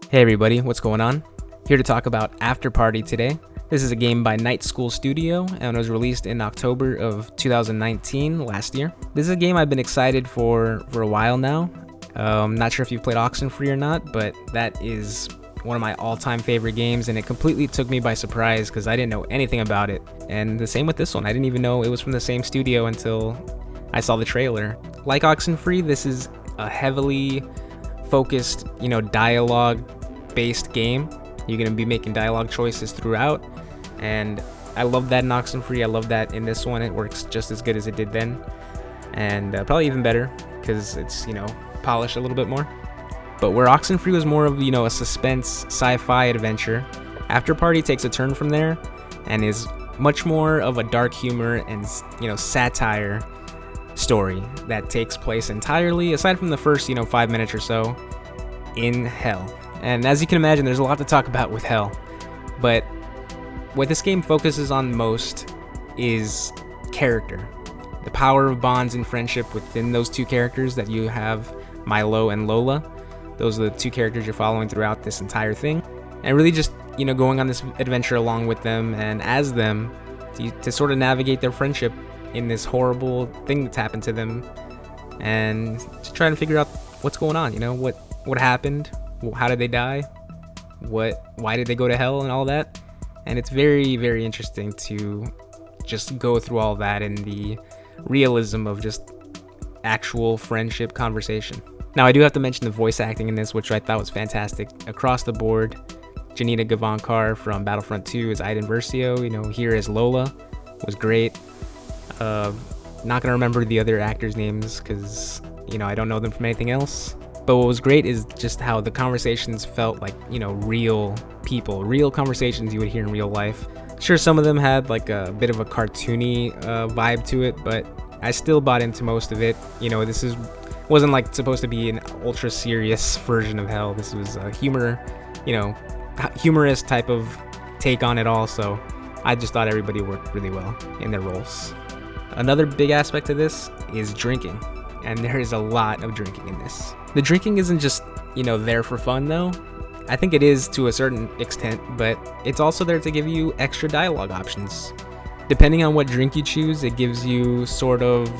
Hey everybody, what's going on? Here to talk about Afterparty today. This is a game by Night School Studio and was released in October of 2019, last year. This is a game I've been excited for a while now. Not sure if you've played Oxenfree or not, but that is one of my all-time favorite games, and it completely took me by surprise because I didn't know anything about it. And the same with this one. I didn't even know it was from the same studio until I saw the trailer. Like Oxenfree, this is a heavily focused, dialogue-based game. You're going to be making dialogue choices throughout, and I love that in Oxenfree. I love that in this one. It works just as good as it did then, and probably even better because it's, polished a little bit more. But where Oxenfree was more of, a suspense sci-fi adventure, Afterparty takes a turn from there and is much more of a dark humor and, satire story that takes place entirely, aside from the first, 5 minutes or so, in hell. And as you can imagine, there's a lot to talk about with hell. But what this game focuses on most is character. The power of bonds and friendship within those two characters that you have, Milo and Lola. Those are the two characters you're following throughout this entire thing. And really just, going on this adventure along with them and as them to sort of navigate their friendship in this horrible thing that's happened to them, and to try to figure out what's going on, what happened, how did they die, why did they go to hell and all that. And it's very, very interesting to just go through all that in the realism of just actual friendship conversation. Now, I do have to mention the voice acting in this, which I thought was fantastic across the board. Janita Gavankar from Battlefront 2 as Aiden Versio, here as Lola, was great. Not gonna remember the other actors' names because, I don't know them from anything else. But what was great is just how the conversations felt like, real people, real conversations you would hear in real life. Sure, some of them had like a bit of a cartoony vibe to it, but I still bought into most of it. This wasn't like supposed to be an ultra serious version of hell. This was a humorous type of take on it all. So I just thought everybody worked really well in their roles. Another big aspect of this is drinking, and there is a lot of drinking in this. The drinking isn't just, there for fun though. I think it is to a certain extent, but it's also there to give you extra dialogue options. Depending on what drink you choose, it gives you sort of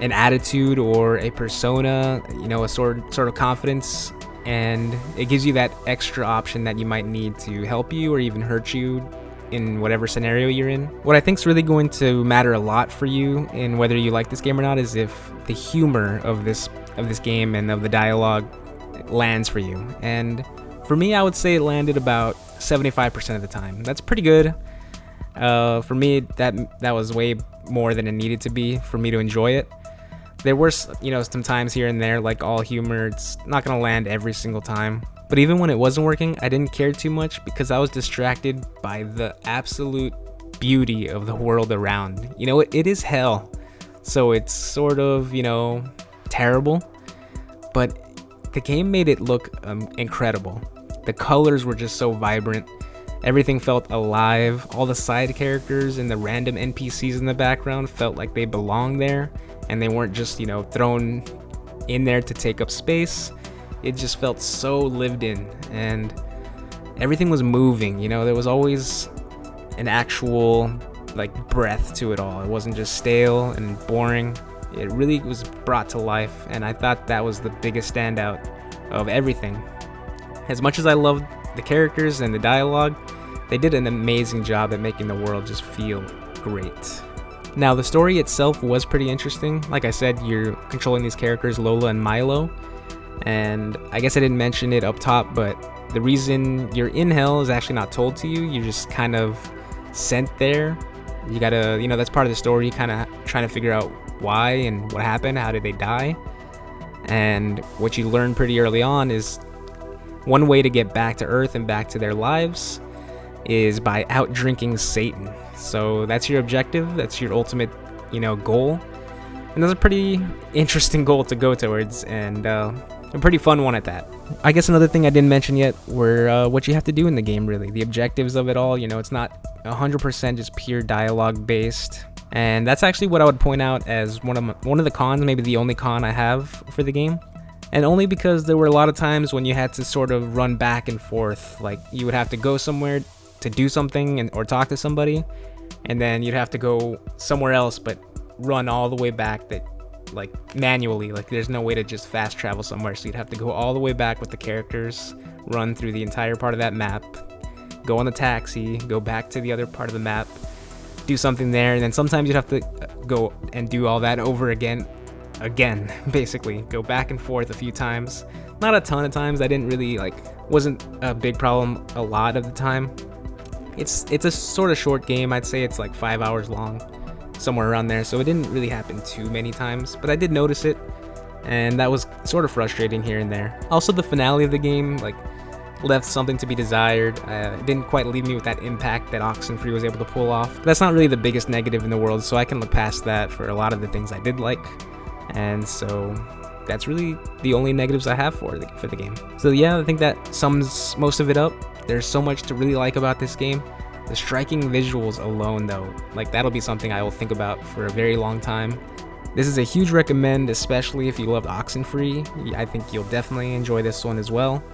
an attitude or a persona, a sort of confidence, and it gives you that extra option that you might need to help you or even hurt you in whatever scenario you're in. What I think is really going to matter a lot for you in whether you like this game or not is if the humor of this game and of the dialogue lands for you. And for me, I would say it landed about 75% of the time. That's pretty good. For me, that was way more than it needed to be for me to enjoy it. There were, some times here and there, like all humor, it's not gonna land every single time. But even when it wasn't working, I didn't care too much because I was distracted by the absolute beauty of the world around. It is hell, so it's sort of, terrible, but the game made it look incredible. The colors were just so vibrant. Everything felt alive. All the side characters and the random NPCs in the background felt like they belonged there, and they weren't just, thrown in there to take up space. It just felt so lived in, and everything was moving. There was always an actual breath to it all. It wasn't just stale and boring. It really was brought to life, and I thought that was the biggest standout of everything. As much as I loved the characters and the dialogue, they did an amazing job at making the world just feel great. Now, the story itself was pretty interesting. Like I said, you're controlling these characters, Lola and Milo. And I guess I didn't mention it up top, but the reason you're in hell is actually not told to you. You're just kind of sent there. You gotta, that's part of the story, kind of trying to figure out why and what happened, how did they die. And what you learn pretty early on is one way to get back to Earth and back to their lives is by out drinking Satan. So that's your objective, that's your ultimate, goal. And that's a pretty interesting goal to go towards, and a pretty fun one at that. I guess another thing I didn't mention yet were what you have to do in the game, really. The objectives of it all, it's not 100% just pure dialogue based. And that's actually what I would point out as one of the cons, maybe the only con I have for the game. And only because there were a lot of times when you had to sort of run back and forth. Like, you would have to go somewhere to do something or talk to somebody, and then you'd have to go somewhere else but run all the way back, that like manually. Like, there's no way to just fast travel somewhere, so you'd have to go all the way back with the characters, run through the entire part of that map, go on the taxi, go back to the other part of the map, do something there, and then sometimes you'd have to go and do all that over again, basically go back and forth a few times. Not a ton of times. I didn't really wasn't a big problem a lot of the time. It's a sort of short game. I'd say it's like 5 hours long, somewhere around there, so it didn't really happen too many times, but I did notice it, and that was sort of frustrating here and there. Also, the finale of the game left something to be desired. It didn't quite leave me with that impact that Oxenfree was able to pull off. But that's not really the biggest negative in the world, so I can look past that for a lot of the things I did like. And so that's really the only negatives I have for the game. So yeah, I think that sums most of it up. There's so much to really like about this game. The striking visuals alone, though, that'll be something I will think about for a very long time. This is a huge recommend, especially if you loved Oxenfree. I think you'll definitely enjoy this one as well.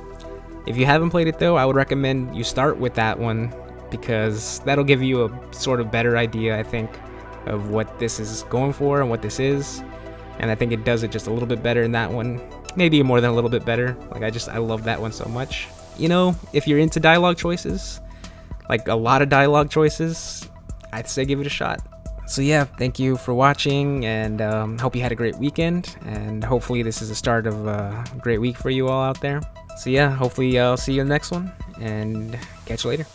If you haven't played it though, I would recommend you start with that one, because that'll give you a sort of better idea, I think, of what this is going for and what this is. And I think it does it just a little bit better in that one. Maybe more than a little bit better. I love that one so much. You know, if you're into dialogue choices, a lot of dialogue choices, I'd say give it a shot. So yeah, thank you for watching, and hope you had a great weekend, and hopefully this is the start of a great week for you all out there. So yeah, hopefully I'll see you in the next one, and catch you later.